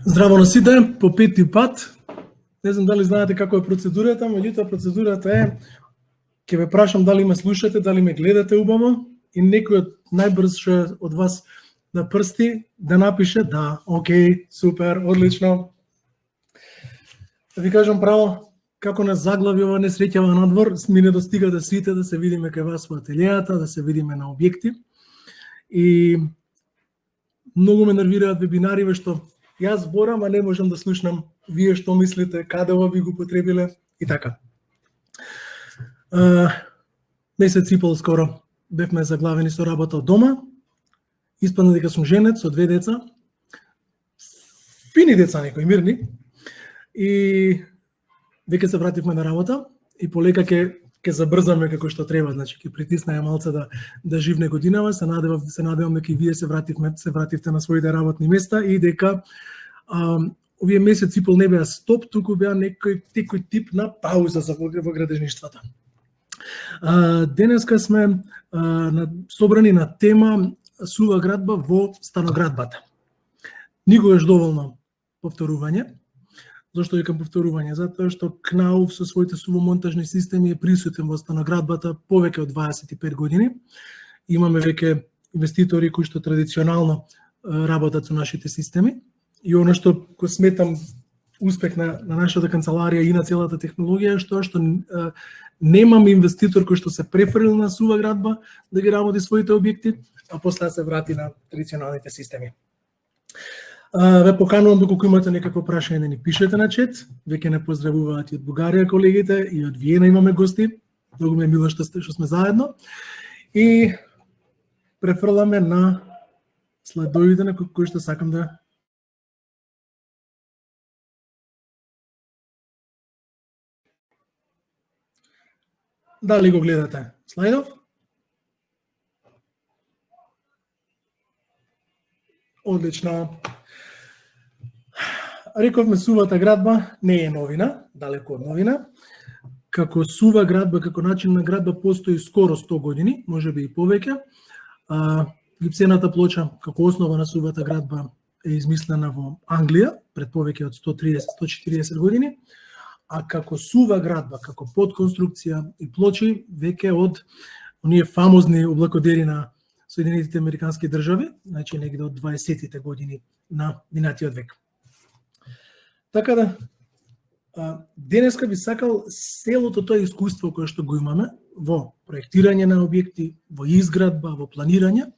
Здраво на сите, по пети пат. Не знам дали знаете како е процедурата, меѓутоа процедурата е ќе ве прашам дали ме слушате, дали ме гледате убаво и некој од најбрз што е од вас на прсти да напише да, окей, супер, одлично. Да ви кажам право, како нас заглави ова несреќава надвор, ми не достигате сите да се видиме кај вас во ателијата, да се видиме на објекти. И многу ме нервираат вебинарите што јас зборам, а не можам да слушнам вие што мислите, каде ова би го потребиле и така. Месец и пол скоро бевме заглавени со работа од дома. Испадна дека сум женет со 2 деца. Фини деца некои, мирни. И веќе се вративме на работа и полека ќе забрзаме како што треба, значи ќе притиснеме малце да живне годинава. Се надевам дека и вие се вративте на своите работни места и дека овие месец и пол не беа стоп, туку беа некој тип на пауза во градежништвата. Денеска сме собрани на тема сува градба во станоградбата. Никогаш доволно повторување. Зошто викам повторување? Затоа што КНАУ со своите сувомонтажни системи е присутен во станоградбата повеќе од 25 години. Имаме веќе инвеститори кои што традиционално работат со нашите системи. И оно што го сметам успех на нашата канцеларија и на целата технологија е што немам инвеститор кој што се префрлил на сува градба да ги работи своите објекти, а после се врати на традиционалните системи. Ве поканувам доколку имате некакво прашање да ни пишете на чет. Веќе не поздравуваат и од Бугарија колегите, и од Виена имаме гости. Многу ми е мило што сме заедно. И префрламе на слайдовите на кои што сакам да Дали го гледате слайдов? Одлично. Рековме сувата градба не е новина, далеко од новина. Како сува градба, како начин на градба постои скоро 100 години, можеби и повеќе. Гипсената плоча како основа на сувата градба е измислена во Англија пред повеќе од 130-140 години. А како сува градба, како подконструкција и плочи, веќе од оние фамозни облакодери на Соединетите Американски држави, значи негде од 20-тите години на минатиот век. Така да, денеска би сакал целото тоа искуство кое што го имаме во проектирање на објекти, во изградба, во планирање,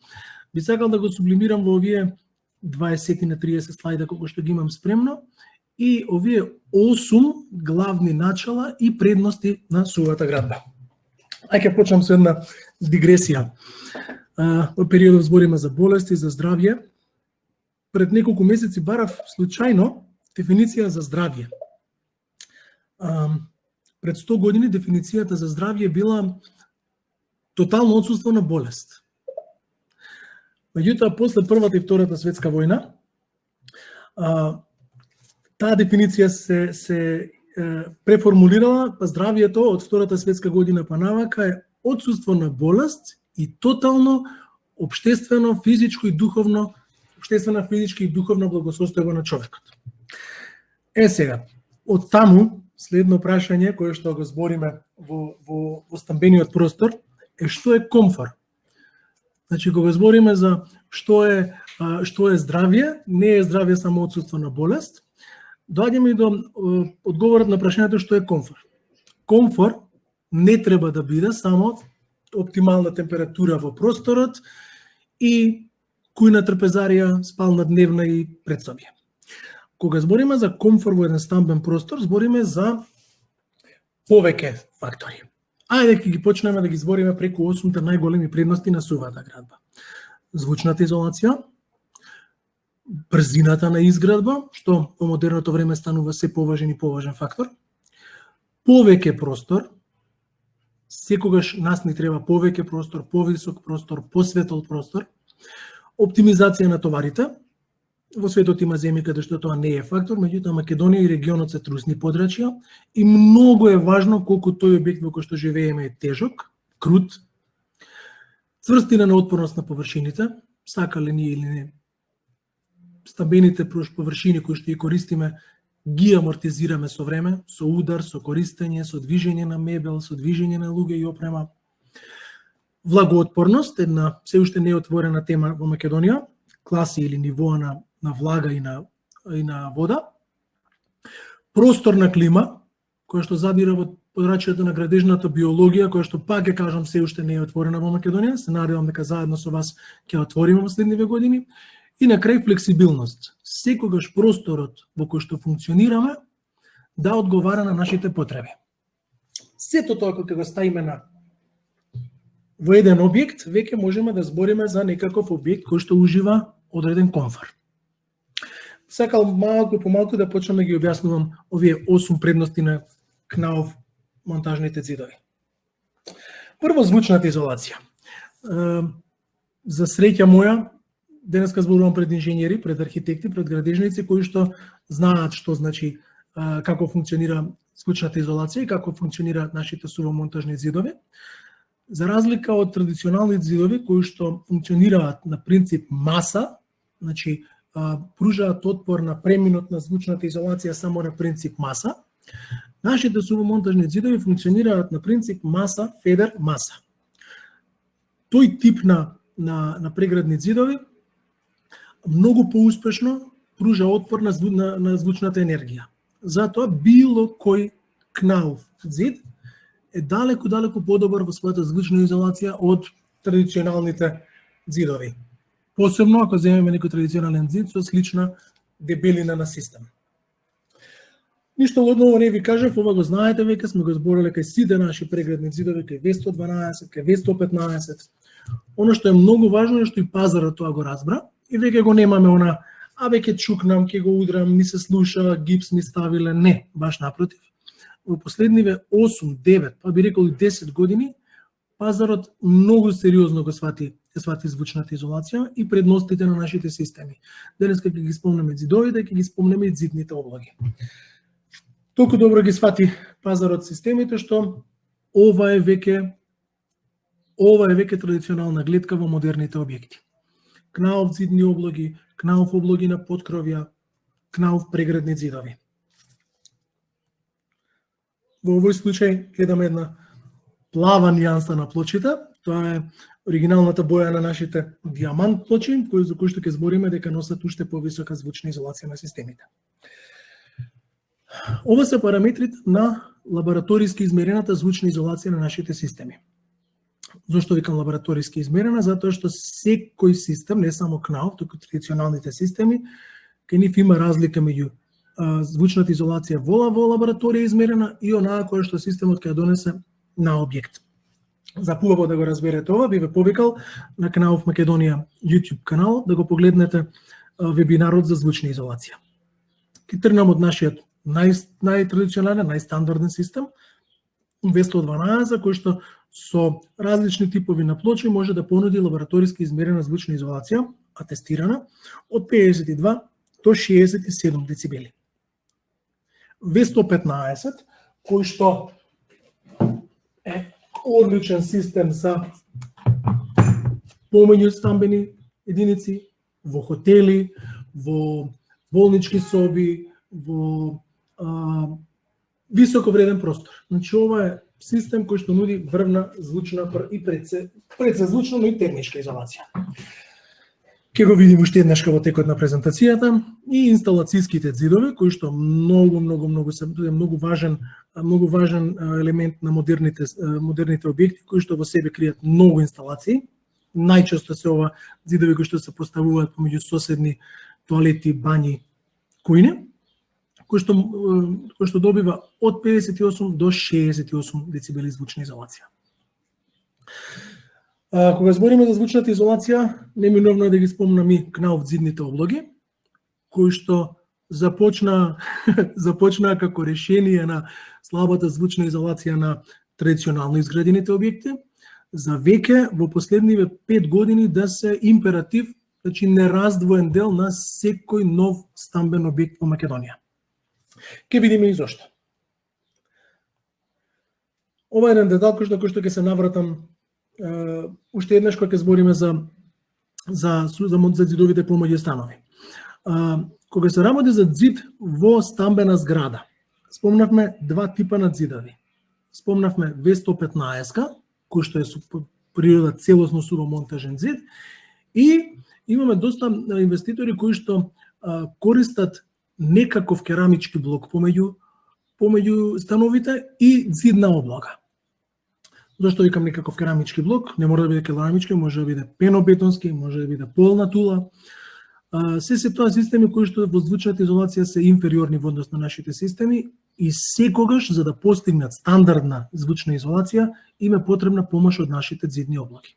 би сакал да го сублимирам во овие 20 на 30 слайда колку што ги имам спремно, и овие 8 главни начала и предности на сувата градба. Ајде почнам со една дигресија. Во периодот збориме за болести, за здравје. Пред неколку месеци барав случајно дефиниција за здравје. Пред 100 години дефиницијата за здравје била тотално отсуство на болест. Меѓутоа, после Првата и Втората светска војна, таа дефиниција се преформулирала, па здравјето од Втората светска година па навака е отсуство на болест и тотално општествено, физичко и духовно, општествена, физичка и духовна благосостојба на човекот. Сега, од таму следно прашање кое што го збориме во стамбениот простор е што е комфор. Значи, кога збориме за што е здравје, не е здравје само отсуство на болест, доаѓаме и до одговорот на прашањето што е комфор. Комфор не треба да биде само оптимална температура во просторот и кујна трпезарија, спална дневна и предсобје. Кога збориме за комфор во еден стамбен простор, збориме за повеќе фактори. Ајде ќе ги почнеме да ги збориме преку 8 најголеми предности на сувата градба. Звучната изолација, брзината на изградба, што во модерното време станува се поважен и поважен фактор. Повеќе простор, секогаш нас ни треба повеќе простор, повисок простор, посветол простор. Оптимизација на товарите. Во светот има земји каде што тоа не е фактор, меѓутоа Македонија и регионот се трусни подрачја и многу е важно колку тој објект во кој што живееме е тежок, крут, цврстина на отпорност на површините, сакале ние или не, стамбените површини кои што ги користиме ги амортизираме со време, со удар, со користење, со движење на мебел, со движење на луѓе и опрема. Влагоотпорност, една се уште неотворена тема во Македонија, класи или нивоа на влага и на вода. Просторна клима, која што задира во подрачјето на градежната биологија, која што пак ќе кажам се уште не е отворена во Македонија, се надевам дека заедно со вас ќе отвориме во следниве години. И на крај флексибилност. Секогаш просторот во кој што функционираме да одговара на нашите потреби. Сето тоа кога го ставиме во еден објект, веќе можеме да збориме за некаков објект кој што ужива одреден комфор. Сакал малку по малку да почнам да ги објаснувам овие 8 предности на Knauf монтажните ѕидови. Прво, звучната изолација. За среќа моја, денеска зборувам пред инженери, пред архитекти, пред градежници кои што знаат што значи како функционира звучната изолација и како функционираат нашите сувомонтажни ѕидови. За разлика од традиционални ѕидови кои што функционираат на принцип маса, значи пружаат отпор на преминот на звучната изолација само на принцип маса, нашите сувомонтажни ѕидови функционираат на принцип маса, федер, маса. Тој тип на преградни ѕидови многу поуспешно пружа отпор на звучната енергија. Затоа било кој Knauf ѕид е далеку подобар во својата звучна изолација од традиционалните ѕидови. Посебно ако земеме некој традиционален ѕид со слична дебелина на систем. Ништо одново не ви кажав, ова го знаете веќе, сме го збориле кај сите наши преградни ѕидови, кај V112, кај V115. Оно што е многу важно е што и пазарот тоа го разбра и веќе го немаме она, ќе чукнам, ќе го удрам, ни се слуша, гипс ми ставиле, не, баш напротив. Во последниве 8, 9, па би рекол и 10 години, пазарот многу сериозно го свати звучната изолација и предностите на нашите системи. Денеска ќе ги спомнеме ձидовите, ќе ги спомнеме и ձидните облоги. Толку добро ги свати пазарот системите што ова е веќе традиционална гледка во модерните објекти. Knauf ձидни облоги, Knauf облоги на поткровја, Knauf преградни ձидови. Во овој случај гледаме една плава нијанса на плочите. Тоа е оригиналната боја на нашите диамант плочи, за кои што ќе збориме дека носат уште повисока звучна изолација на системите. Ова се параметрите на лабораториски измерената звучна изолација на нашите системи. Зошто викам лабораториски измерена? Затоа што секој систем, не само Knauf, туку традиционалните системи, кај нив има разлика меѓу звучната изолација во лабораторија измерена и онаа која што системот ќе донесе на објект. За побаво да го разберете ова, би ве повикал на Knauf Македонија YouTube канал да го погледнете вебинарот за звучна изолација. Ке тргнам од нашиот најтрадиционален, најстандарден систем, V112, кој што со различни типови на плочи може да понуди лабораториски измерена звучна изолација, атестирана, од 52 до 67 децибели. V115, кој што е одличен систем за помеѓу стамбени единици, во хотели, во болнички соби, во високо вреден простор. Значи ова е систем кој што нуди врвна, звучна и предзвучна, но и термичка изолација. Ке го видим уште еднашка во текот на презентацијата и инсталацијските ѕидови, кои што многу важен елемент на модерните објекти, кои што во себе кријат многу инсталации. Најчесто се ова ѕидови кои што се поставуваат помеѓу соседни тоалети, бањи, кујне, кој што добива од 58 до 68 децибели звучна изолација. Кога збориме за звучната изолација, неминовно е да ги спомнам и Knauf ձидните облоги, кои што започнаа како решение на слабата звучна изолација на традиционално изградените објекти, за веќе во последниве 5 години да се императив, значи нераздвоен дел на секој нов стамбен објект во Македонија. Ке видиме и зошто. Ова е еден детал кој што ќе се навратам уште еднаш кога ќе збориме за ѕидовите помеѓу станови. Кога се работи за ѕид во стамбена зграда, спомнавме два типа на ѕидови. Спомнавме V115, кој што е со природа целосно субомонтажен ѕид, и имаме доста инвеститори кои што користат некаков керамички блок помеѓу становите и ѕидна облага. Зошто викам некаков керамички блок? Не мора да биде керамички, може да биде пенобетонски, може да биде полна тула. Се тоа системи кои што во звучната изолација се инфериорни во однос на нашите системи и секогаш за да постигнат стандардна звучна изолација им е потребна помош од нашите ѕидни облоги.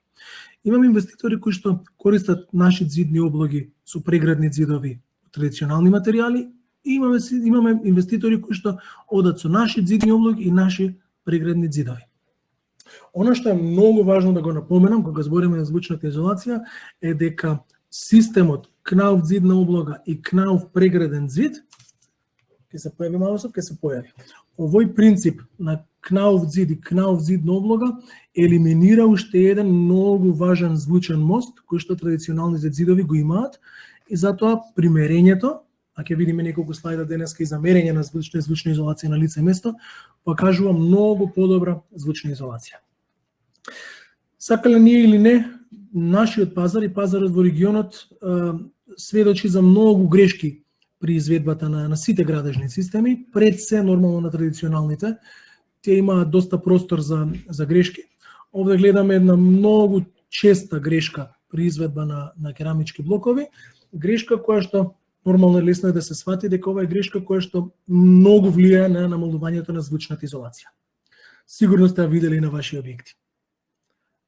Имаме инвеститори кои што користат наши ѕидни облоги со преградни ѕидови од традиционални материјали и имаме инвеститори кои што одат со наши ձидни облоги и наши преградни ձидови. Она што е многу важно да го напоменам кога збориме за звучната изолација е дека системот кнауф ձидна облога и кнауф преграден ձид, ќе се појави малосов, ќе се појави. Овој принцип на кнауф ձид и кнауф ձидна облога елиминира уште еден многу важен звучен мост кој што традиционалните ձидови го имаат и затоа примерењето, а ќе видиме неколку слайда денеска и за мерење на звучна изолација на лице место, покажува многу подобра звучна изолација. Сакале ние или не, нашиот пазар и пазарот во регионот сведочи за многу грешки при изведбата на сите градежни системи, пред се нормално на традиционалните. Тие имаат доста простор за грешки. Овде гледаме една многу честа грешка при изведба на керамички блокови, грешка која што нормално е лесно да се свати дека ова е грешка која што многу влијае на намалувањето на звучната изолација. Сигурно сте ја видели на ваши објекти.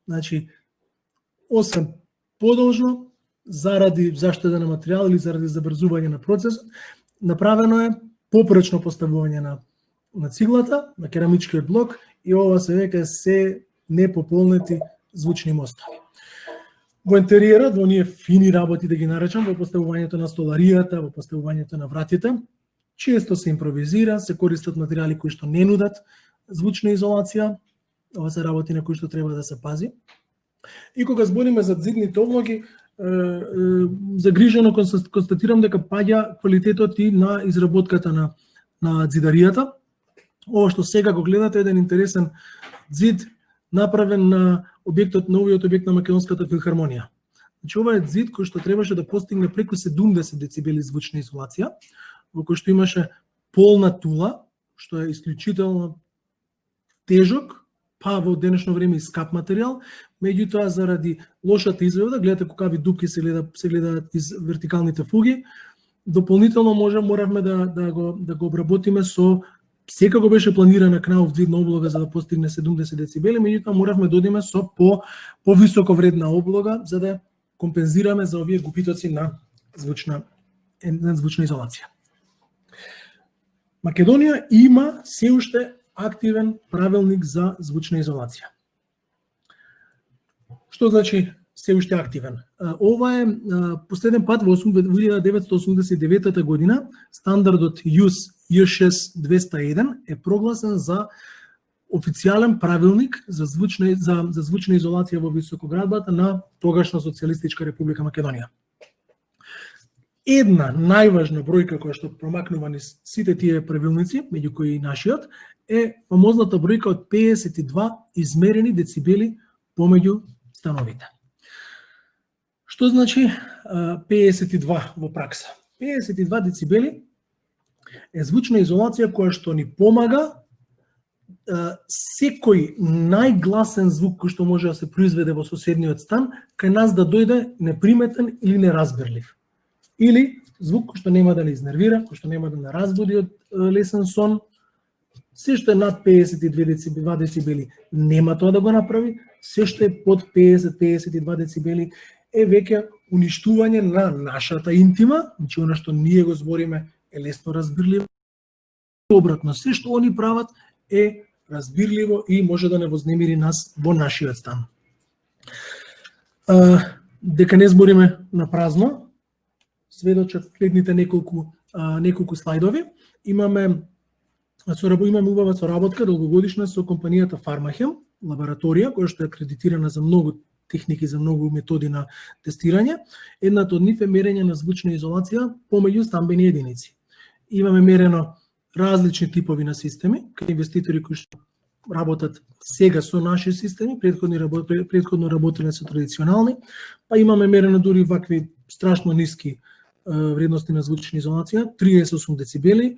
Значи, освен подолжно, заради заштеда на материјал или заради забрзување на процесот, направено е попречно поставување на циглата, на керамичкиот блок и ова се века се непополнети звучни мостови. Во интериерот, во оние фини работи да ги наречам, во поставувањето на столаријата, во поставувањето на вратите, често се импровизира, се користат материјали кои што не нудат звучна изолација, ова се работи на кои што треба да се пази. И кога збориме за ձидните облоги, загрижено констатирам дека паѓа квалитетот и на изработката на ձидаријата. Ова што сега го гледате е еден интересен ѕид направен на новиот објект на Македонската филхармонија. Значи ова е ձид кој што требаше да постигне преку 70 децибели звучна изолација, во кој што имаше полна тула, што е исклучително тежок, па во денешно време и скап материјал, меѓутоа заради лошата изведба, гледате какви дупки се гледаат из вертикалните фуги, дополнително моравме да го обработиме со секако беше планирана кнауф ձидна облога за да постигне 70 децибели, меѓутоа моравме да одиме со повисоко вредна облога за да компензираме за овие губитоци на звучна изолација. Македонија има се уште активен правилник за звучна изолација. Што значи се уште активен? Ова е последен пат во 1989 година стандардот ЮС J6201 е прогласен за официјален правилник за звучна изолација во високоградбата на тогашна Социјалистичка република Македонија. Една најважна бројка која што промакнува низ сите тие правилници, меѓу кои и нашиот, е фамозната бројка од 52 измерени децибели помеѓу становите. Што значи 52 во пракса? 52 децибели е звучна изолација која што ни помага секој најгласен звук кој што може да се произведе во соседниот стан кај нас да дојде неприметен или неразберлив. Или звук кој што нема да не изнервира, кој што нема да не разбуди од лесен сон. Се што е над 52 децибели нема тоа да го направи, се што е под 50-52 децибели е веќе уништување на нашата интима, значи она што ние го збориме е лесно разбирливо. Обратно, се што они прават е разбирливо и може да не вознемири нас во нашиот стан. Дека не збориме на празно, сведочат следните неколку слайдови. Имаме убава соработка долгогодишна со компанијата Фармахем, лабораторија која што е акредитирана за многу техники, за многу методи на тестирање. Едната од нив е мерење на звучна изолација помеѓу стамбени единици. Имаме мерено различни типови на системи, кај инвеститори кои што работат сега со наши системи, претходно работеле со традиционални, па имаме мерено дури вакви страшно ниски вредности на звучна изолација, 38 децибели.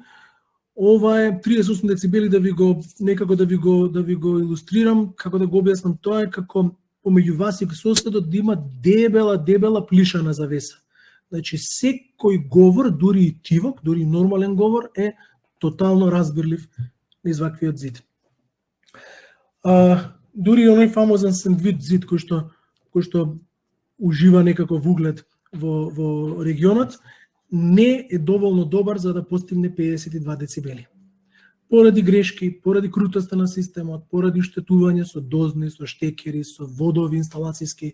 Ова е 38 децибели, да ви го илустрирам, како да го објаснам, тоа е како помеѓу вас и соседот да има дебела плишана завеса. Значи секој говор, дури и тивок, дури и нормален говор е тотално разбирлив низ ваквиот зид. Дури оној фамозен сендвич зид кој што ужива некаков углед во регионот, не е доволно добар за да постигне 52 децибели. Поради грешки, поради крутоста на системот, поради штетување со дозни, со штекери, со водови инсталацијски,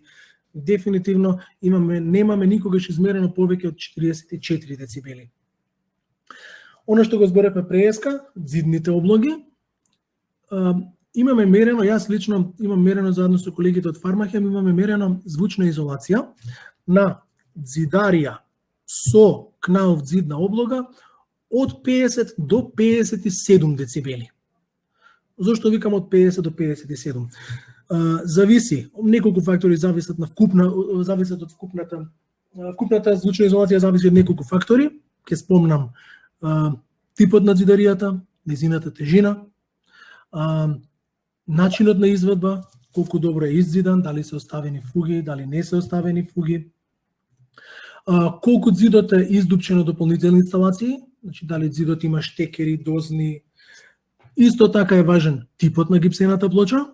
дефинитивно немаме никогаш измерено повеќе од 44 децибели. Оно што го зборевме преска, зидните облоги, имаме мерено, јас лично имам мерено заедно со колегите од Фармахем, имаме мерено звучна изолација на зидарија со кнаов зидна облога од 50 до 57 децибели. Зошто викам од 50 до 57? Зависи, неколку фактори зависат од вкупната звучна изолација, зависи од неколку фактори. Ќе спомнам типот на зидаријата, незината тежина, начинот на изведба, колку добро е иззидан, дали се оставени фуги, дали не се оставени фуги, колку зидот е издупчено дополнителни инсталации, значи дали зидот има штекери, дозни. Исто така е важен типот на гипсената плоча.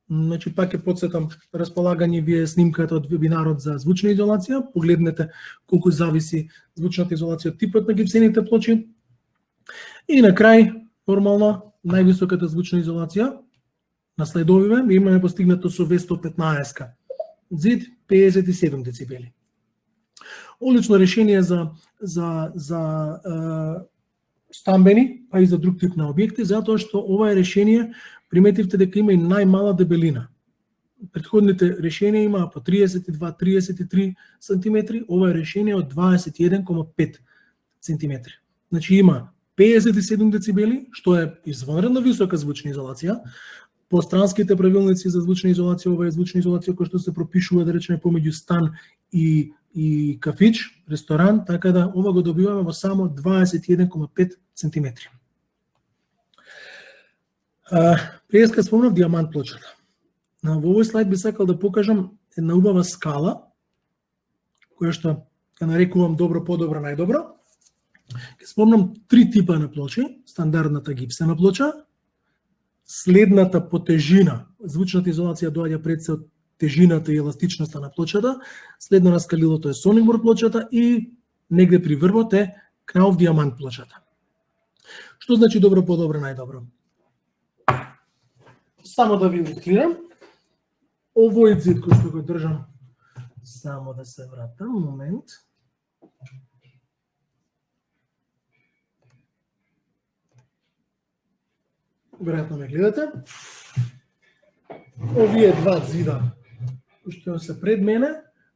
Значи пак ќе потсетам располагање вие снимката од вебинарот за звучна изолација, погледнете колку зависи звучната изолација од типот на гипсените плочи. И на крај, нормално, највисоката звучна изолација на следовиве имаме постигнато со V115 зид 57 децибели. Одлично решение за стамбени, па и за друг тип на објекти, затоа што ова е решение, приметивте дека има и најмала дебелина. Претходните решенија имаа по 32-33 см, ова е решение од 21,5 см. Значи има 57 децибели, што е извонредно висока звучна изолација. По странските правилници за звучна изолација, ова е звучна изолација која што се пропишува, да речеме, помеѓу стан и кафич, ресторан, така да ова го добиваме во само 21,5 см. Преска спомнав диамант плочата. Во овој слайд би сакал да покажам една убава скала, која што ја нарекувам добро, подобро, најдобро. Ќе спомнам три типа на плочи: стандардната гипсена плоча, следната по тежина, звучната изолација доаѓа пред се од тежината и еластичноста на плочата, следно на скалилото е Сонигборг плочата и негде при врвот е кнаов диамант плочата. Што значи добро, подобро, најдобро? Само да ви илустрирам, овој зид кој што го држам, само да се вратам, момент. Веројатно ме гледате. Овие два зида што се пред мене,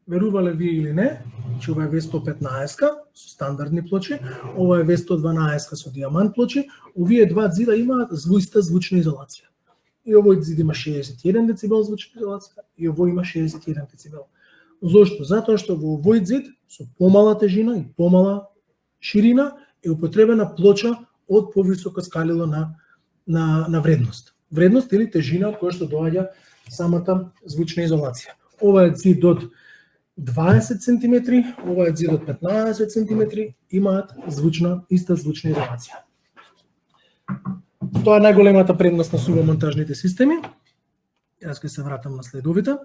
верувале вие или не, че ова е V115 со стандардни плочи, ова е V112 со диамант плочи, овие два зида имаат иста звучна изолација. И овој зид има 61 децибел звучна изолација, и овој има 61 децибел. Зошто? Затоа што во овој зид со помала тежина и помала ширина е употребена плоча од повисоко скалило на вредност. Вредност или тежина од која што доаѓа самата звучна изолација. Ова е зид од 20 см, ова е зид од 15 см, имаат иста звучна изолација. Тоа е најголемата предност на сувомонтажните системи. Јас ќе се вратам на следовите.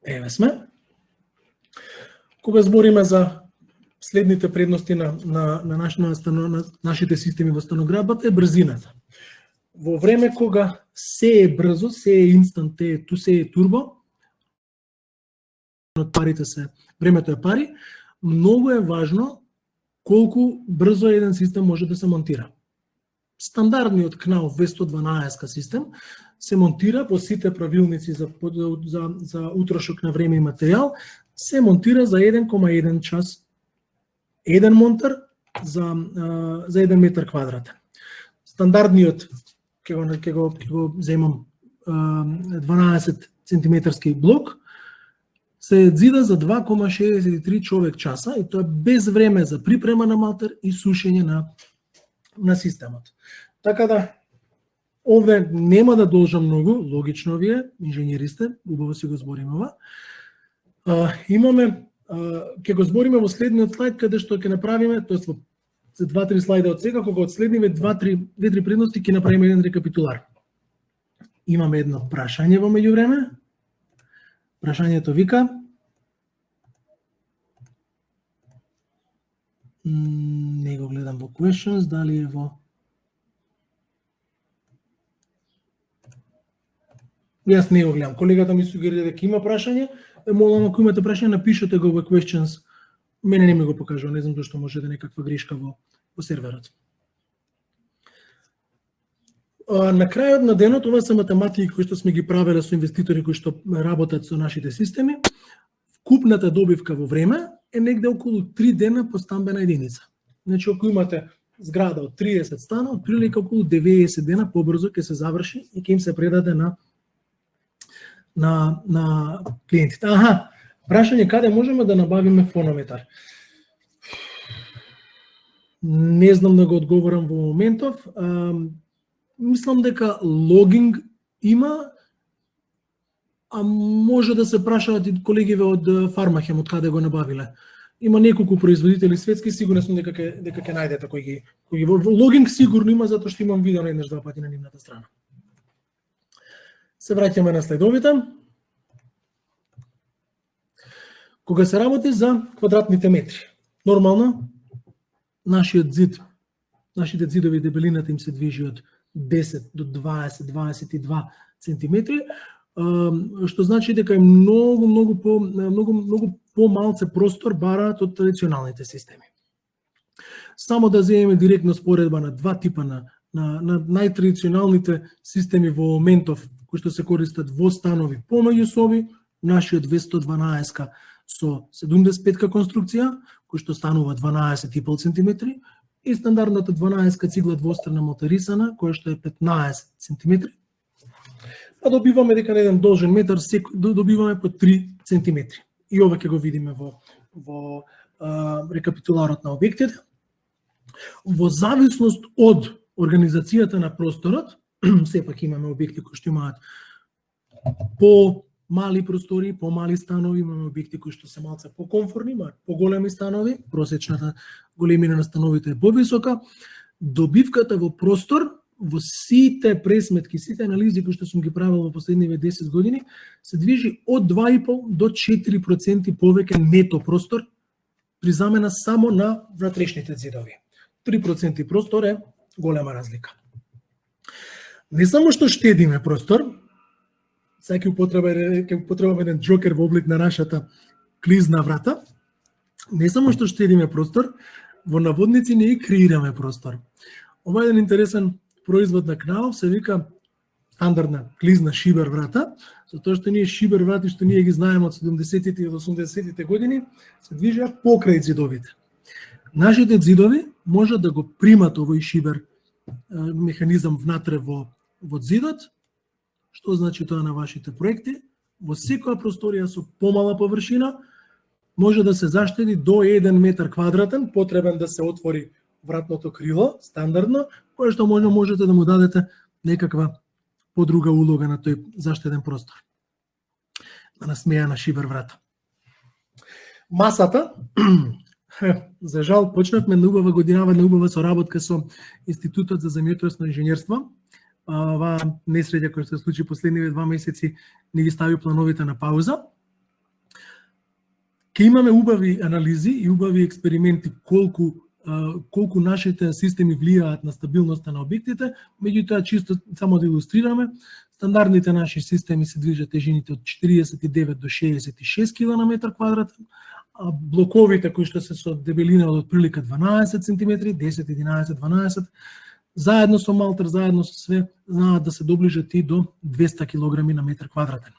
Еве сме. Кога збориме за следните предности на нашите системи во станоградбата е брзината. Во време кога се е брзо, се е инстант, се е турбо, времето е пари, многу е важно колку брзо еден систем може да се монтира. стандардниот Knauf V112 систем се монтира по сите правилници за утрошок на време и материјал, се монтира за 1,1 час. Еден монтер за 1 метар квадратен. Стандардниот ќе го земам 12 сантиметарски блок, се зида за 2,63 човек часа и тоа без време за припрема на малтер и сушење на системот. Така да, овде нема да должам многу, логично вие, инженеристе, убаво си го збориме ова. Имаме, ќе го збориме во следниот слайд, каде што ќе направиме, тоест во 2-3 слайда од сега, кога одследниме 2-3 предности, ќе направиме еден рекапитулар. Имаме едно прашање во меѓувреме. Прашањето вика: не го гледам во questions, дали е во... Јас не го гледам. Колегата ми сугерира дека има прашање. Молам, ако имате прашање, напишете го во questions. Мене не ми го покажува, не знам зашто може да е некаква грешка во серверот. На крајот на денот, ова се математики кои што сме ги правеле со инвеститори кои што работат со нашите системи, вкупната добивка во време е негде околу 3 дена по стамбена единица. Значи, ако имате зграда од 30 стана, отприлика околу 90 дена побрзо ќе се заврши и ќе им се предаде на клиентите. Прашање каде можеме да набавиме фонометар? Не знам да го одговорам во моментов. Мислам дека логинг има, а може да се прашаат и колегиве од Фармахем од каде го набавиле. Има неколку производители светски, сигурно сум дека ќе најдете кои ги логинг сигурно има, затоа што имам видео еднаш два пати на нивната страна. Се враќаме на следовите. Кога се работи за квадратните метри, нормално нашиот зид, нашите зидови дебелината им се движи од 10 до 20-22 сантиметри, што значи дека е многу помалце простор бараат од традиционалните системи. Само да земеме директно споредба на два типа на најтрадиционалните системи во моментов кои што се користат во станови помеѓу соби, нашиот 212 со 75 конструкција, кој што станува 12,5 см, и стандардната 12 цигла двострана моторисана, која што е 15 см. А добиваме дека на еден должен метар добиваме по 3 см. И ова ќе го видиме во рекапитуларот на објектите. Во зависност од организацијата на просторот, сепак имаме објекти кои што имаат по-мали простори, по-мали станови, имаме објекти кои што се малце по-комфортни, имаат по-големи станови, просечната големина на становите е повисока. Добивката во простор, во сите пресметки, сите анализи кои што сум ги правил во последниве 10 години, се движи од 2,5 до 4% повеќе нето простор при замена само на внатрешните зидови. 3% простор е голема разлика. Не само што штедиме простор, сега ќе употребаме еден джокер во облик на нашата клизна врата, не само што штедиме простор, во наводници не и креираме простор. Ова е еден интересен производ на Knauf, се вика стандардна клизна шибер врата, затоа што ние шибер врати што ние ги знаеме од 70-тите и од 80-тите години, се движеа покрај зидовите. Нашите зидови можат да го примат овој шибер механизам внатре во зидот. Што значи тоа на вашите проекти? Во секоја просторија со помала површина може да се заштеди до 1 метар квадратен, потребен да се отвори вратното крило, стандардно, кое што можете да му дадете некаква подруга улога на тој заштеден простор. Да насмеја на шибер врата. Масата, за жал, почнавме на убава годинава, на убава соработка со Институтот за земјотресно инженерство. Оваа несреќа која се случи последниве 2 месеци не ги стави плановите на пауза. Ке имаме убави анализи и убави експерименти колку нашите системи влијаат на стабилноста на објектите, меѓутоа чисто само да илустрираме, стандардните наши системи се движат тежините од 49 до 66 кг на метар квадратен, а блоковите кои што се со дебелина од отприлика 12 см, 10, 11, 12, заедно со малтер, заедно со све, знаат да се доближат и до 200 кг на метар квадратен.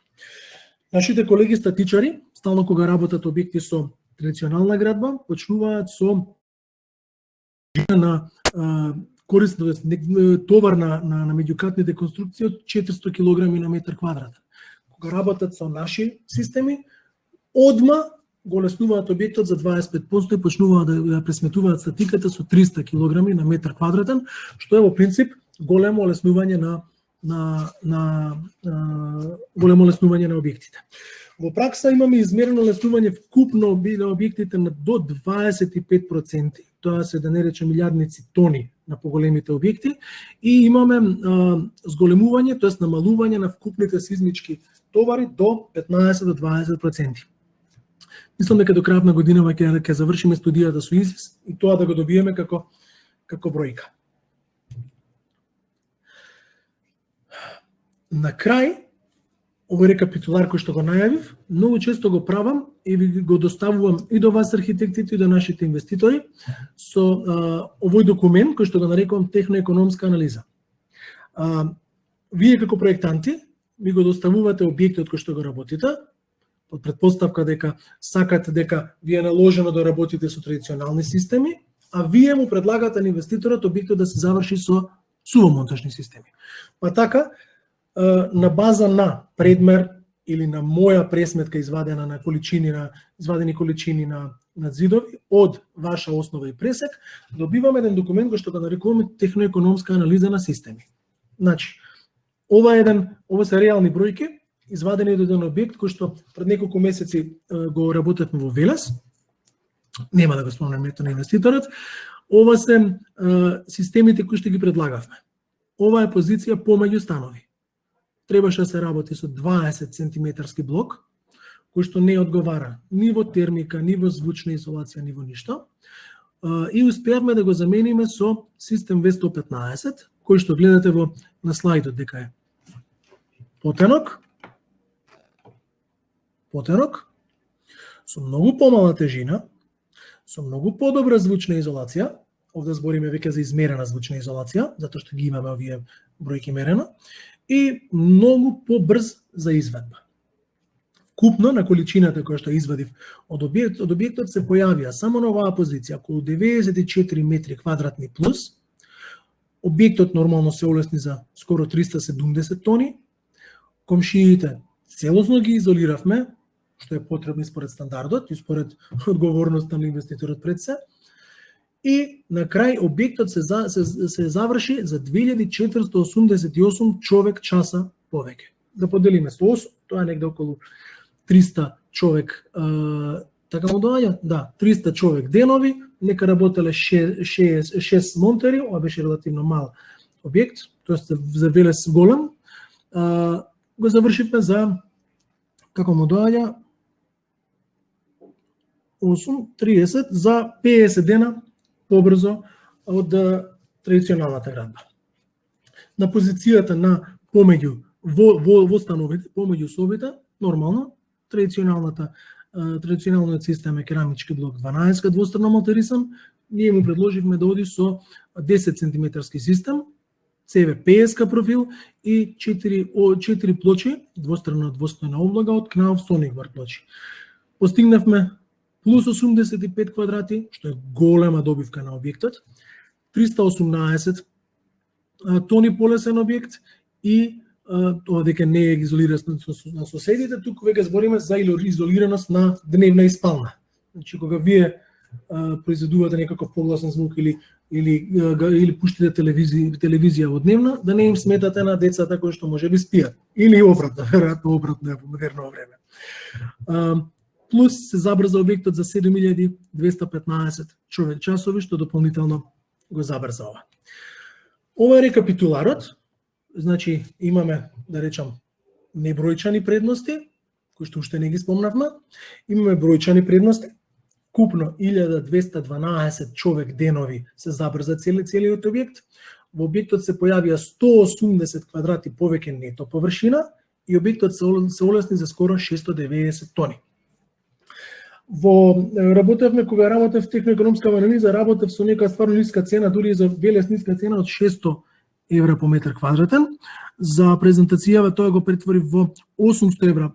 Нашите колеги статичари, стално кога работат објекти со традиционална градба, почнуваат со на корисно товар на меѓукатните конструкции од 400 кг на метар квадратен. Кога работат со наши системи, одма го леснуваат објектот за 25% и почнуваат да пресметуваат статиката со 300 кг на метар квадратен, што е во принцип големо леснување големо леснување на објектите. Во пракса имаме измерено леснување вкупно на објектите на до 25%, тоа се да не речем милиардници тони на поголемите објекти, и имаме зголемување, тоест намалување на вкупните сизмички товари до 15 до 20%. Мислам дека до крајот на годинава ќе завршиме студијата со ИСИС и тоа да го добиеме како бројка. На крај, овој рекапитулар кој што го најавив, многу често го правам и ви го доставувам и до вас архитектите и до нашите инвеститори со овој документ кој што го нарекувам техноекономска анализа. Вие како проектанти ми го доставувате објектот кој што го работите, под претпоставка дека сакате дека ви е наложено да работите со традиционални системи, а вие му предлагате на инвеститорот објектот да се заврши со сувомонтажни системи. Па така, на база на предмер или на моја пресметка извадена на извадени количини на зидови од ваша основа и пресек, добиваме еден документ кој што го нарекуваме техноекономска анализа на системи. Значи, ова се реални бројки, извадени од еден објект кој што пред неколку месеци го работевме во Велес. Нема да го спомнам името на инвеститорот. Ова се системите кои што ги предлагавме. Ова е позиција помеѓу станови. Требаше да се работи со 20 сантиметарски блок, кој што не одговара ни во термика, ни во звучна изолација, ни во ништо. И успеавме да го замениме со систем V115, кој што гледате на слайдот дека е потенок, со многу помала тежина, со многу подобра звучна изолација. Овде збориме веќе за измерена звучна изолација, затоа што ги имаме овие бројки мерено, и многу побрз за извадба. Вкупно на количината која што извадив од објектот се појавија само на оваа позиција околу 94 метри квадратни плюс. Објектот нормално се олесни за скоро 370 тони. Комшиите целосно ги изолиравме, што е потребно според стандардот и според одговорноста на инвеститорот пред се. И на крај објектот се заврши за 2488 човек часа повеќе. Да поделиме со 8, тоа е негде околу 300 човек, така му доаѓа? Да, 300 човек денови, нека работеле 6 монтери, ова беше релативно мал објект, тоест за Велес голем. Го завршивме за, како му доаѓа, 8:30 за 50 дена побрзо од традиционалната градба. На позицијата на помеѓу во становите, помеѓу собите, нормално, традиционалниот систем е керамички блок 12 двострано малтерисан, ние му предложивме да оди со 10 сантиметарски систем, CV50 профил и 4 плочи, двострана двостојна облага од Knauf Sonicbar плочи. Постигнавме плюс 85 квадрати, што е голема добивка на објектот, 318 тони полесен објект и тоа дека не е изолиран на соседите, туку веќе збориме за изолираност на дневна и спална. Значи, кога вие произведувате некаков погласен звук или пуштите телевизија во дневна, да не им сметате на децата кои што можеби спијат. Или обратно, веројатно обратно е во модерно време. Плюс се забрза објектот за 7215 човек часови, што дополнително го забрза ова. Ова е рекапитуларот. Значи, имаме, да речам, небројчани предности, кои што уште не ги спомнавме. Имаме бројчани предности. Купно 1212 човек денови се забрза целиот објект. Во објектот се појавија 180 квадрати повеќе нето површина и објектот се олесни за скоро 690 тони. Работевме кога работев в техноекономска анализа, работев со нека стварно ниска цена, дури и за велес ниска цена од 600 евра по метар квадратен. За презентацијава тоа го претвори во 800 евра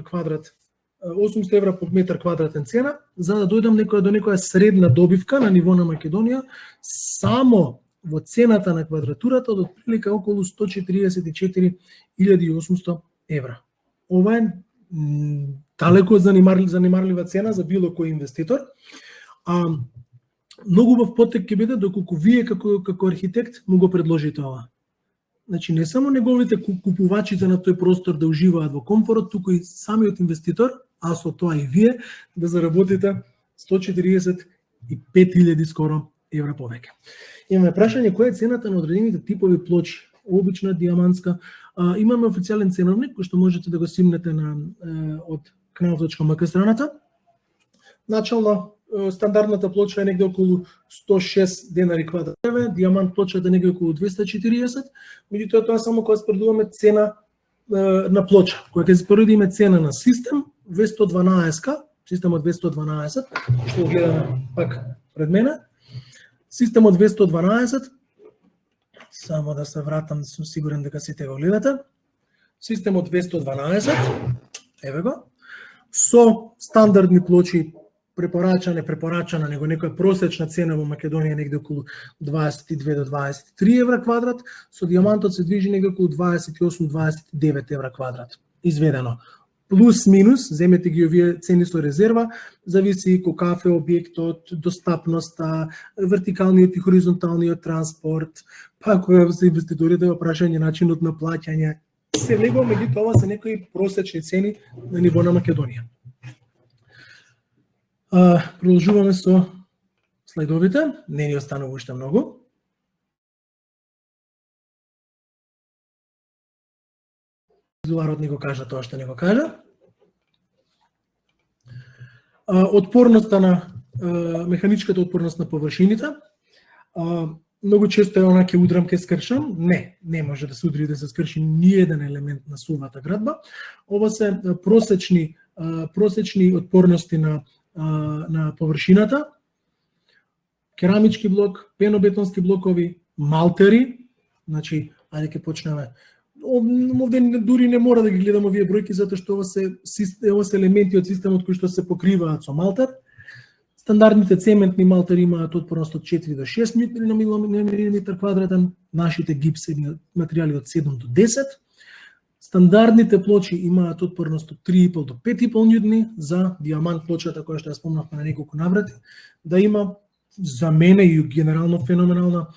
квадрат, 800 евра по метар квадратен цена, за да дојдам до некоја средна добивка на ниво на Македонија, само во цената на квадратурата од отприлика околу 144.800 евра. Ова е далеко занимарлива цена за било кој инвеститор. Многу убав потек ќе биде доколку вие како архитект му го предложите ова. Значи не само неговите купувачите на тој простор да уживаат во комфорт, туку и самиот инвеститор, а со тоа и вие да заработите 145.000 скоро евра повеќе. Имаме прашање која е цената на одредените типови плочи, обична, диамантска. Имаме официјален ценовник кој што можете да го симнете од knauf.mk страната. Начално стандардната плоча е негде околу 106 денари квадратен, диамант плочата е негде околу 240, меѓутоа тоа само кога споредуваме цена на плоча. Кога ќе споредиме цена на систем, 212, системот 212, што го гледаме пак пред мене, системот 212, само да се вратам, да сум сигурен дека сите го гледате, системот 212, еве го, со стандардни плочи, препорачана, него некоја просечна цена во Македонија негде околу 22 до 23 евра квадрат, со диамантот се движи негде околу 28-29 евра квадрат. Изведено. Плюс минус, земете ги овие цени со резерва, зависи каков е објектот, достапноста, вертикалниот и хоризонталниот транспорт, па кога се инвеститорите во прашање начинот на плаќање. Се влегува меѓу тоа се некои просечни цени на ниво на Македонија. Продолжуваме со слайдовите, не ни останува уште многу. Зуларот ни го кажа тоа што ни го кажа. Отпорноста на механичката отпорност на површините. Многу често е она ќе удрам, ќе скршам. Не може да се удри да се скрши ниеден елемент на сувата градба. Ова се просечни отпорности на површината. Керамички блок, пенобетонски блокови, малтери, значи, ајде ќе почнеме. Овде дури не мора да ги гледам овие бројки, затоа што ова се елементи од системот кои што се покриваат со малтер. Стандардните цементни малтери имаат отпорност од 4 до 6 ньютони на милиметар квадратен, нашите гипсени материјали од 7 до 10. Стандардните плочи имаат отпорност од 3,5 до 5,5 ньютони, за диамант плочата која што ја спомнавме на неколку наврати, да има за мене и генерално феноменална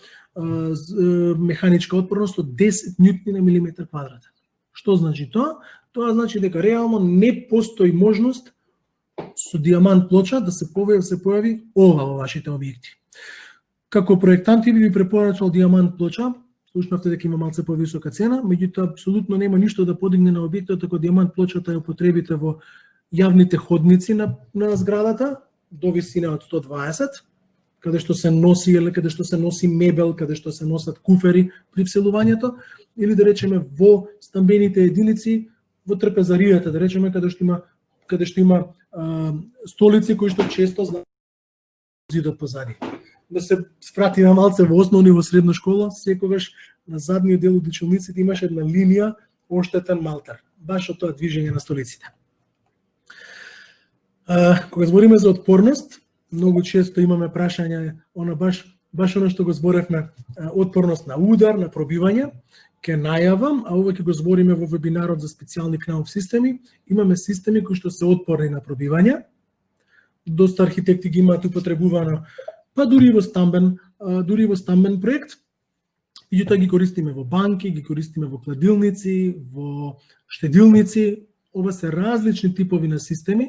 механичка отпорност од 10 ньютони на милиметар квадратен. Што значи тоа? Тоа значи дека реално не постои можност со диамант плоча да се појави ова во вашите објекти. Како проектанти би препорачал диамант плоча, слушнавте дека има малце повисока цена, меѓутоа апсолутно нема ништо да подигне на објектот ако диамант плочата ја употребите во јавните ходници на зградата до висина од 120, каде што се носи или каде што се носи мебел, каде што се носат куфери при вселувањето, или да речеме во стамбените единици, во трпезаријата, да речеме каде што има столици кои што често знаат зидот позади. Да се вратиме малце во основна и во средна школа, секогаш на задниот дел од училниците имаше една линија оштетен малтер, баш од тоа движење на столиците. Кога збориме за отпорност, многу често имаме прашање, баш оно што го зборевме, отпорност на удар, на пробивање. Ке најавам, а ова ќе го збориме во вебинарот за специјални Knauf системи, имаме системи кои што се отпорни на пробивање. Доста архитекти ги имаат употребувано, па дури во стамбен проект. Меѓутоа ги користиме во банки, ги користиме во кладилници, во штедилници. Ова се различни типови на системи,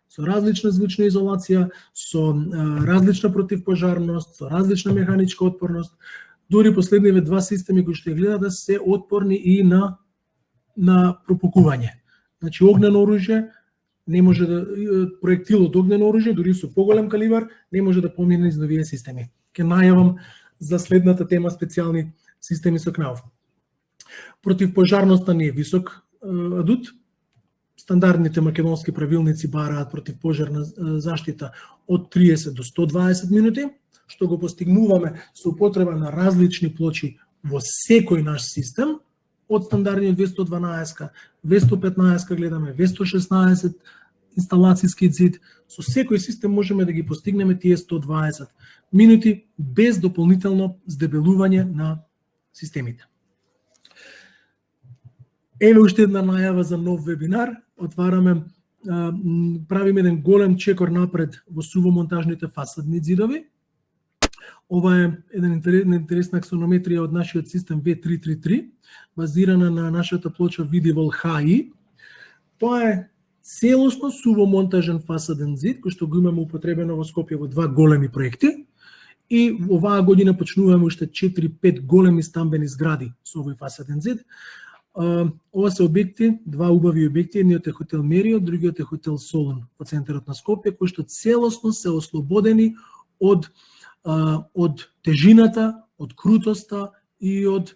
со различна звучна изолација, со различна противпожарност, со различна механичка отпорност. Дури последниве два системи кои што ја гледате се отпорни и на пропукување. Значи огнено оружје не може да проектил од огнено оружје, дури со поголем калибар, не може да помине из овие системи. Ке најавам за следната тема специјални системи со Knauf. Противпожарноста не е висок адут. стандардните македонски правилници бараат противпожарна заштита од 30 до 120 минути, што го постигнуваме со употреба на различни плочи во секој наш систем, од стандардниот 212, 215 гледаме, 216 инсталацијски зид, со секој систем можеме да ги постигнеме тие 120 минути без дополнително здебелување на системите. Еве уште една најава за нов вебинар. Отвараме, правиме еден голем чекор напред во сувомонтажните фасадни зидови. Ова е една интересна аксонометрија од нашиот систем V333, базирана на нашата плоча Видивол HI. Тоа е целосно сувомонтажен фасаден зид, кој што го имаме употребено во Скопје во два големи проекти. И оваа година почнуваме уште 4-5 големи стамбени згради со овој фасаден зид. Ова се објекти, два убави објекти, едниот е хотел Мериот, другиот е хотел Солун во центарот на Скопје, кои што целосно се ослободени од тежината, од крутоста и од,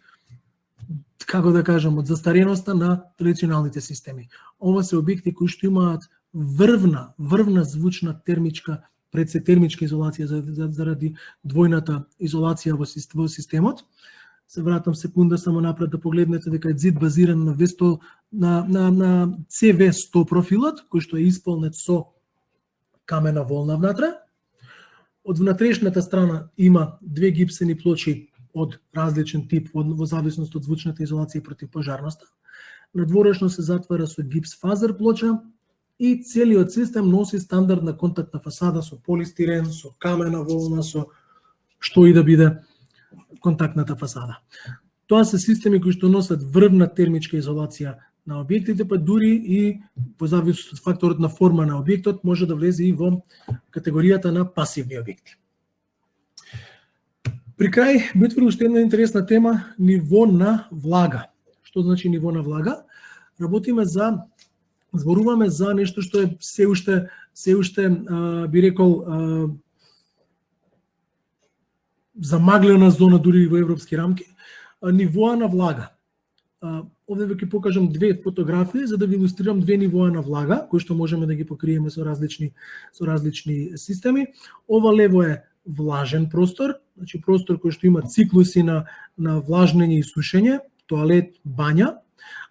како да кажам, од застареноста на традиционалните системи. Ова се објекти кои што имаат врвна звучна термичка, термичка изолација заради двојната изолација во системот. Се вратам секунда само напред да погледнете дека е зид базиран на CV100 профилот, кој што е исполнет со камена волна внатре. Од внатрешната страна има две гипсени плочи од различен тип во зависност од звучната изолација и противпожарноста. Надворешно се затвара со гипс фазер плоча и целиот систем носи стандардна контактна фасада со полистирен, со камена волна, со што и да биде контактната фасада. Тоа се системи кои што носат врвна термичка изолација на објектите, па дури и по зависност од факторот на форма на објектот може да влезе и во категоријата на пасивни објекти. При крај би отворил уште една интересна тема, ниво на влага. Што значи ниво на влага? Зборуваме за нешто што е се уште би рекол замаглена зона дури во европски рамки, нивоа на влага. Овде ќе покажам две фотографии за да ви илустрирам две нивоа на влага, кои што можеме да ги покриеме со различни системи. Ова лево е влажен простор, значи простор кој што има циклуси на влажнење и сушење, тоалет, бања.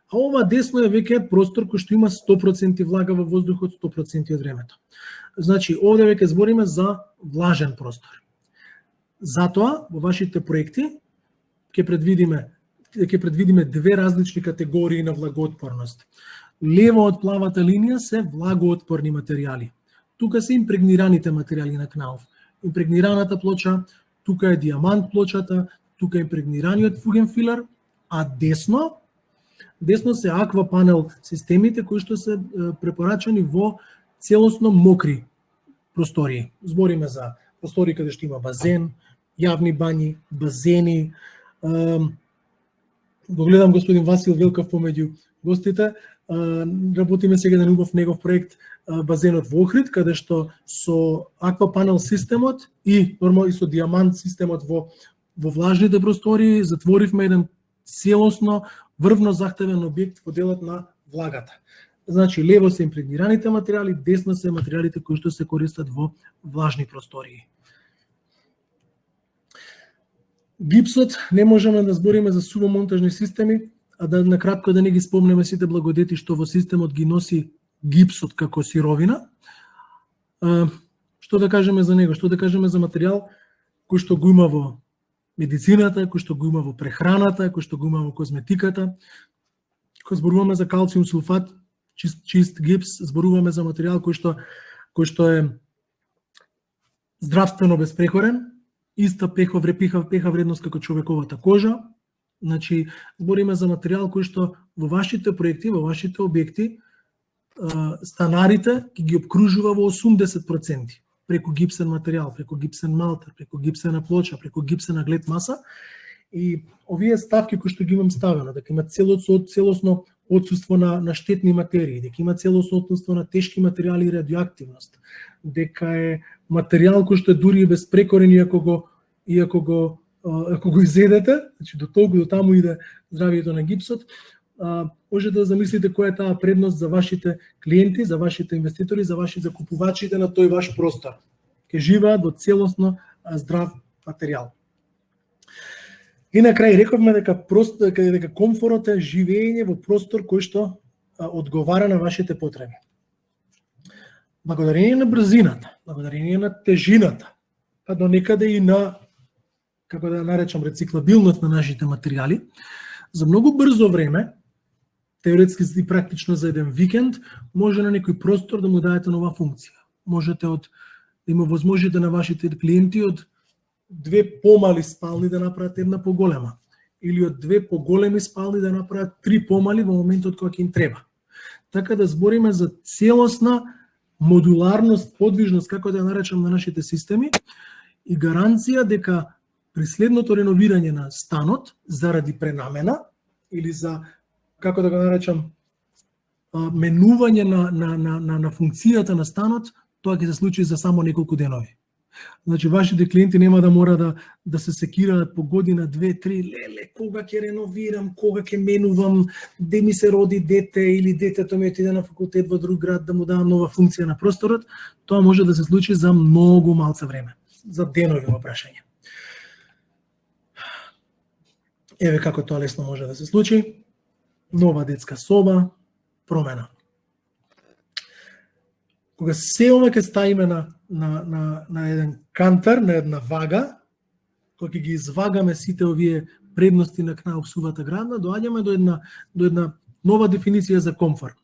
А ова десно е веќе простор кој што има 100% влага во воздухот 100% од времето. Значи, овде веќе збориме за влажен простор. Затоа, во вашите проекти ќе предвидиме две различни категории на влагоотпорност. Лево од плавата линија се влагоотпорни материјали. Тука се импрегнираните материјали на КНАУФ. Импрегнираната плоча, тука е диамант плочата, тука е импрегнираниот фуген филер, а десно се аквапанел системите кои што се препорачани во целосно мокри простории. Збориме за простори каде што има базен, јавни бањи, базени. Го гледам господин Васил Велков помеѓу гостите. Работиме сега на убав негов проект базенот во Охрид, каде што со аквапанел системот и нормално со диамант системот во влажните простории затворивме еден целосно врвно захтевен објект во делот на влагата. Значи, лево се импрегнираните материјали, десно се материјалите кои што се користат во влажни простории. Гипсот, не можеме да збориме за сувомонтажни системи, а да накратко да не ги спомнеме сите благодети што во системот ги носи гипсот како сировина. Што да кажеме за него? Што да кажеме за материјал кој што го има во медицината, кој што го има во прехраната, кој што го има во козметиката. Кога зборуваме за калциум сулфат, чист гипс, зборуваме за материјал кој што е здравствено безпрекорен, иста пеха вредност како човековата кожа. Значи, збориме за материјал кој што во вашите проекти, во вашите објекти, станарите ги обкружува во 80%, преку гипсен материјал, преку гипсен малтер, преку гипсена плоча, преку гипсена глед маса. И овие ставки кои што ги имам ставено, дека има целосно отсуство на штетни материи, дека има целосно отсуство на тешки материјали и радиоактивност, дека е материјал кој што е дури и безпрекорен иако го изедете, значи до таму иде здравието на гипсот. може да замислите која е таа предност за вашите клиенти, за вашите инвеститори, за вашите закупувачите на тој ваш простор. Ке живеат во целосно здрав материјал. И на крај рековме дека комфорот е живење во простор кој што одговара на вашите потреби. Благодарение на брзината, благодарение на тежината, па до некаде и на, како да наречам, рециклабилност на нашите материјали, за многу брзо време, теоретски и практично за еден викенд, може на некој простор да му дадете нова функција. Можете да има возможите на вашите клиенти од 2 помали спални да направат една поголема, или од 2 поголеми спални да направат 3 помали во моментот кога ќе им треба. Така да збориме за целосна модуларност, подвижност, како да ја наречам, на нашите системи и гаранција дека при следното реновирање на станот заради пренамена или за, како да го наречам, менување на функцијата на станот, тоа ќе се случи за само неколку денови. Значи, вашите клиенти нема да мора да се секираат по година, 2, 3, леле, кога ќе реновирам, кога ќе менувам, де ми се роди дете или детето ми отиде на факултет во друг град да му дадам нова функција на просторот. Тоа може да се случи за многу малце време, за денови во прашање. Еве како тоа лесно може да се случи. Нова детска соба, промена. Кога се ова ќе ставиме на еден кантар, на една вага, кога ќе ги извагаме сите овие предности на Кнаупсувата градна, доаѓаме до една нова дефиниција за комфорт.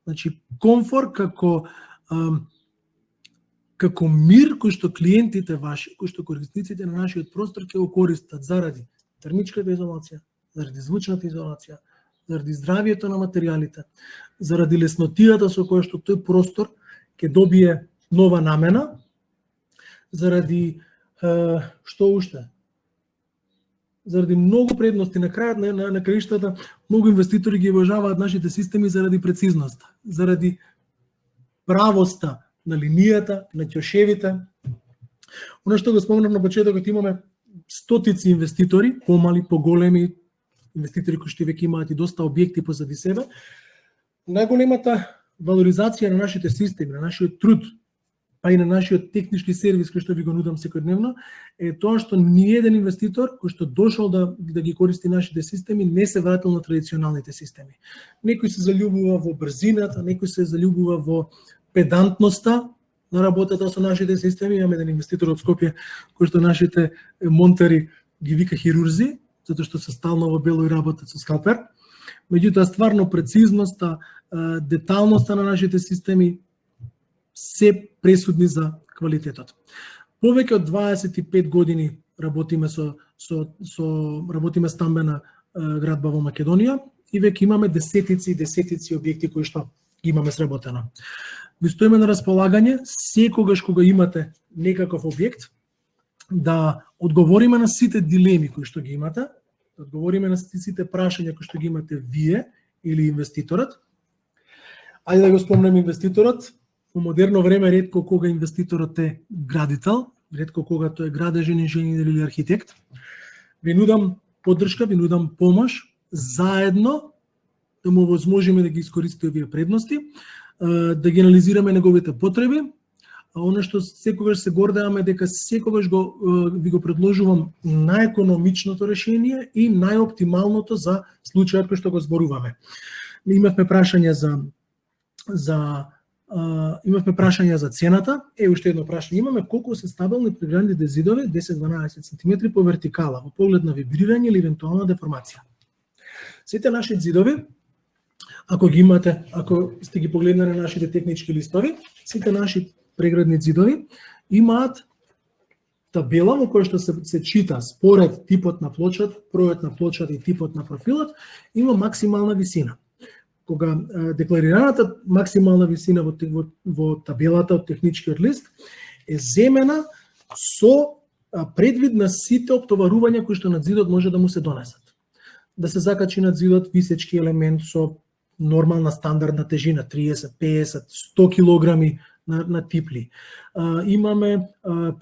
Значи, комфорт како мир кој што клиентите ваши, кој што корисниците на нашиот простор ќе го користат заради термичката изолација, заради звучната изолација, заради здравието на материјалите, заради леснотијата со која што тој простор ќе добие нова намена, заради што уште? Заради многу предности. На крајот на краиштата многу инвеститори ги уважаваат нашите системи заради прецизноста, заради правоста на линијата, на ќошевите. Оно што го спомнав на почетокот, имаме стотици инвеститори, помали, поголеми инвеститори кои што веќе имаат и доста објекти позади себе. Најголемата валоризација на нашите системи, на нашиот труд, па и на нашиот технички сервис кој што ви го нудам секојдневно, е тоа што ниеден инвеститор кој што дошол да ги користи нашите системи не се вратил на традиционалните системи. Некој се заљубува во брзината, некој се заљубува во педантноста на работата со нашите системи. Имаме еден инвеститор од Скопје кој што нашите монтери ги вика хирурзи, затоа што се стално во бело и работат со скалпер. Меѓутоа, стварно прецизноста, деталноста на нашите системи се пресудни за квалитетот. Повеќе од 25 години работиме работиме стамбена градба во Македонија и веќе имаме десетици и десетици објекти кои што ги имаме сработено. Ви стоиме на располагање секогаш кога имате некаков објект да одговориме на сите дилеми кои што ги имате, да одговориме на сите прашања кои што ги имате вие или инвеститорот. Ајде да го спомнем инвеститорот. Во модерно време ретко кога инвеститорот е градител, ретко кога тој е градежен инженер или архитект. Ви нудам поддршка, ви нудам помош, заедно да му возможиме да ги искористиме овие предности, да ги анализираме неговите потреби. Оно што секогаш се гордеаме дека секогаш ви го предложувам најекономичното решение и најоптималното за случајот кој што го зборуваме. Имавме прашање имавме прашања за цената. Уште едно прашање имаме: колку се стабилни преградните зидови 10-12 см по вертикала во поглед на вибрирање или евентуална деформација? Сите наши зидови, ако ги имате, ако сте ги погледнали нашите технички листови, сите наши преградни зидови имаат табела во која што се чита според типот на плочат, бројот на плочат и типот на профилот, има максимална висина. Кога декларираната максимална висина во табелата од техничкиот лист е земена со предвид на сите оптоварувања кои што над зидот може да му се донесат. Да се закачи над зидот висечки елемент со нормална стандардна тежина 30, 50, 100 килограми на типли. Имаме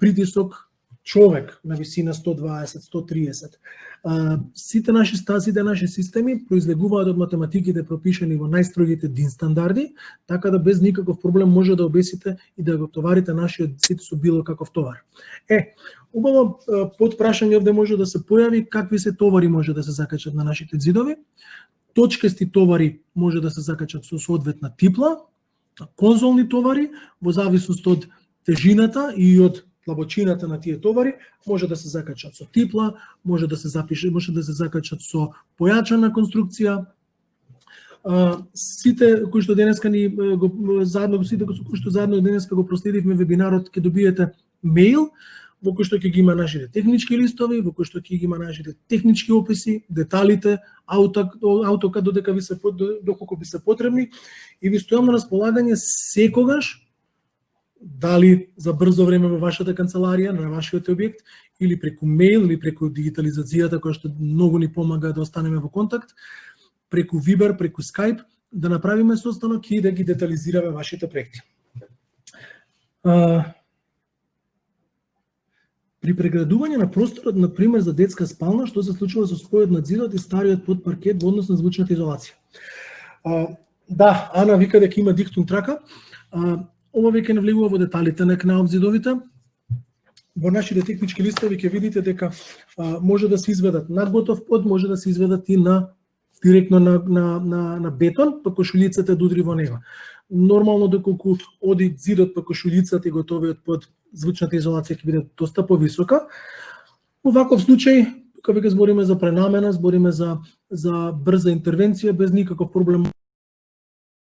притисок човек на висина 120-130. Сите наши системи произлегуваат од математиките пропишани во најстрогите DIN стандарди, така да без никаков проблем може да обесите и да го товарите нашиот зид со било каков товар. Убаво под прашање овде може да се појави какви се товари може да се закачат на нашите зидови. Точкасти товари може да се закачат со соодветна типла, конзолни товари во зависност од тежината и од длабочината на тие товари може да се закачат со типла, може да се закачат со појачана конструкција. Сите кои што денеска кои што заедно денеска го проследивме вебинарот, ќе добиете мејл во кој што ќе ги има нашите технички листови, во кој што ќе ги има нашите технички описи, деталите, AutoCAD доколку ви се потребни, и ви стојам на располагање секогаш, дали за брзо време во вашата канцеларија, на вашиот објект, или преку мејл, или преку дигитализацијата која што многу ни помага да останеме во контакт, преку Viber, преку Skype, да направиме состанок и да ги детализираме вашите проекти. При преградување на просторот, например за детска спална, што се случува со спојот на зидот и стариот подпаркет во однос на звучната изолација? Да, Ана вика дека има диктум трака. Ова веќе не влегува во деталите на зидовите. Во нашите технички листови ќе видите дека може да се изведат на готов под, може да се изведат и директно на бетон, па кошулицата да удри во него. Нормално доколку оди зидот па кошулицата и готовиот под, звучната изолација ќе биде доста повисока. Во ваков случај, тука веќе збориме за пренамена, збориме за брза интервенција без никаков проблем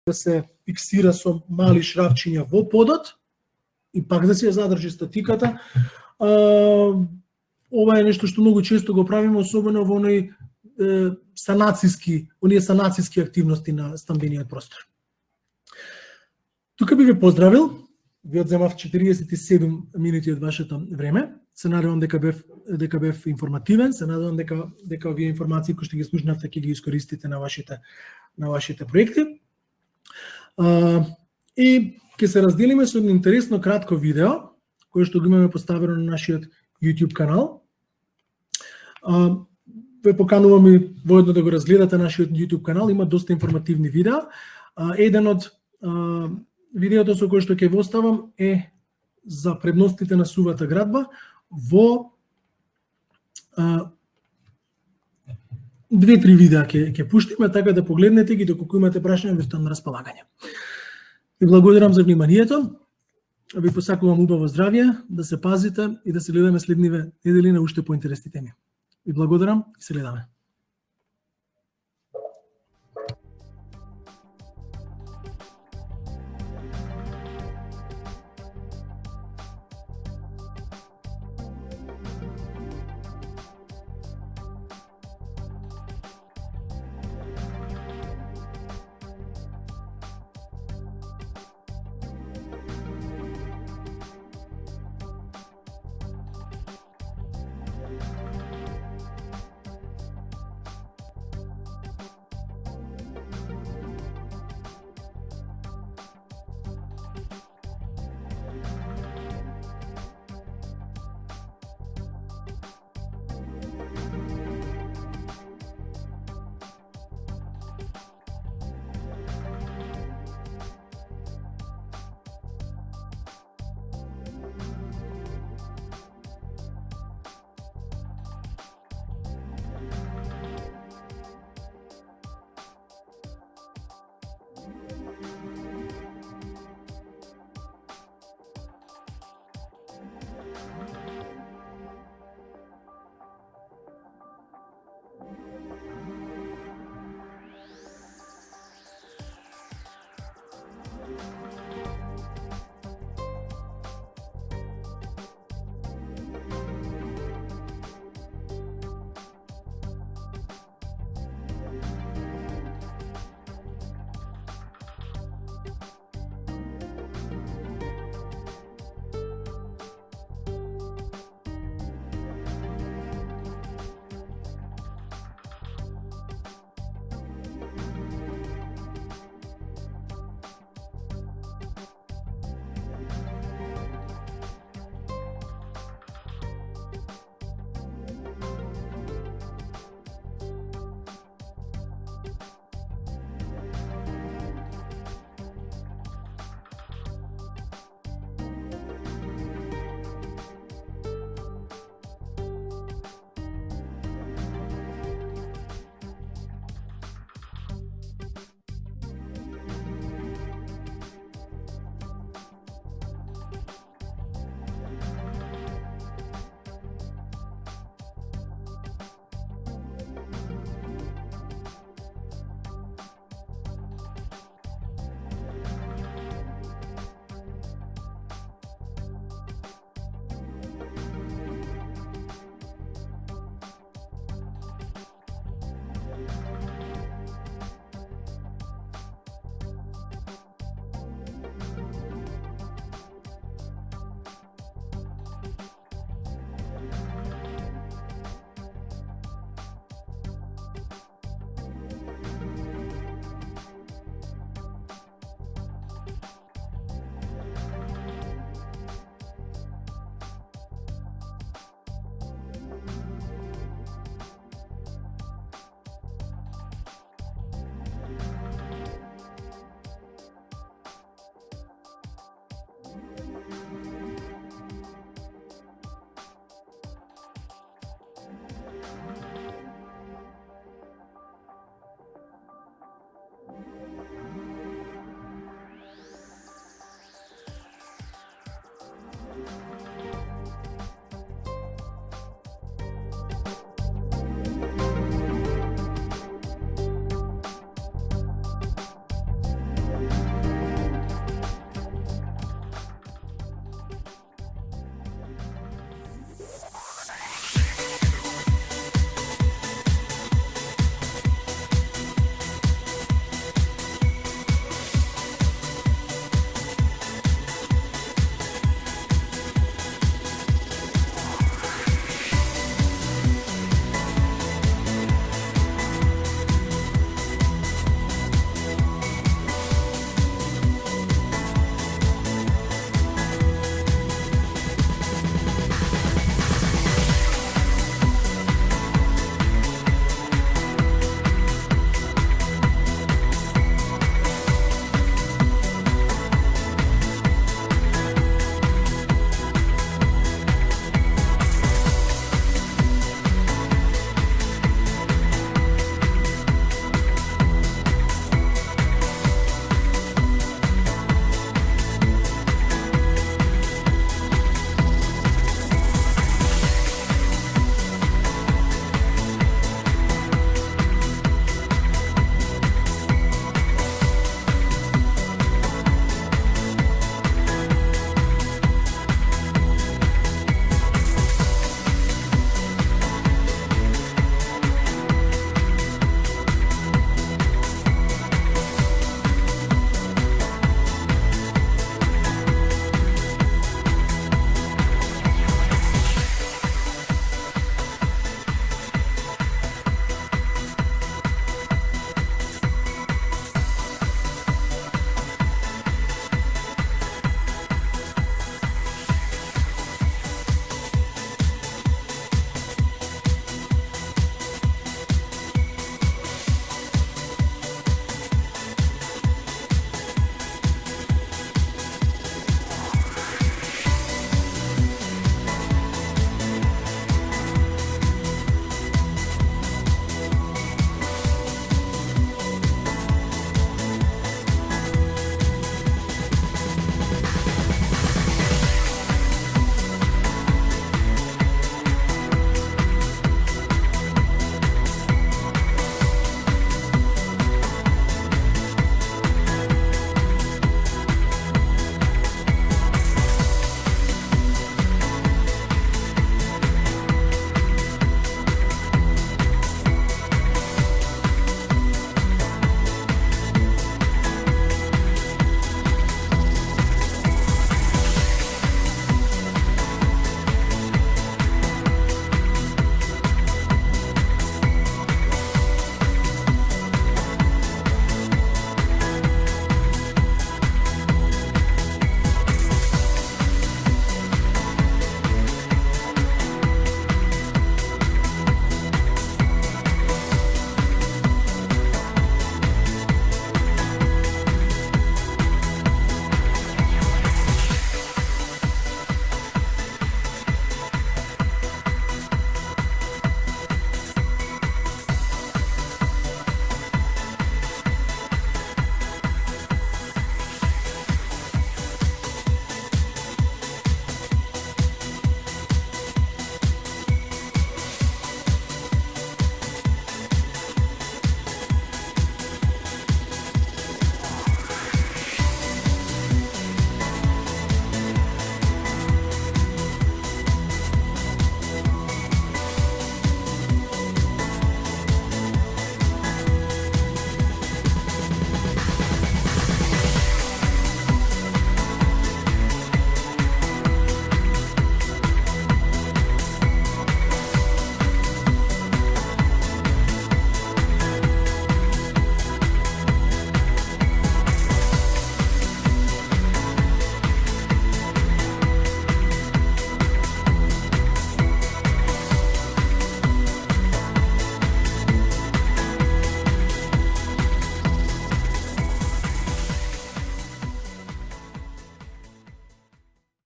да се фиксира со мали шрафчиња во подот и пак да се задржи статиката. Ова е нешто што многу често го правиме, особено во оние санацијски активности на стамбениот простор. Тука би ве поздравил, ви одземав 47 минути од вашето време. Се надевам дека бев информативен, се надевам дека овие информации кои што ги слушнавте ќе ги искористите на вашите проекти. И ќе се разделиме со едно интересно кратко видео кое што го имаме поставено на нашиот YouTube канал. Ве поканувам и воедно да го разгледате нашиот YouTube канал, има доста информативни видеа. Еден од видеото со кој што ќе го оставам е за предностите на сувата градба во 2-3 видеа ќе пуштиме, така да погледнете ги, доколку имате прашања, ви стоам на располагање. Ви благодарам за вниманието, ви посакувам убаво здравје, да се пазите и да се гледаме следниве недели на уште поинтересни теми. Ви благодарам и се гледаме.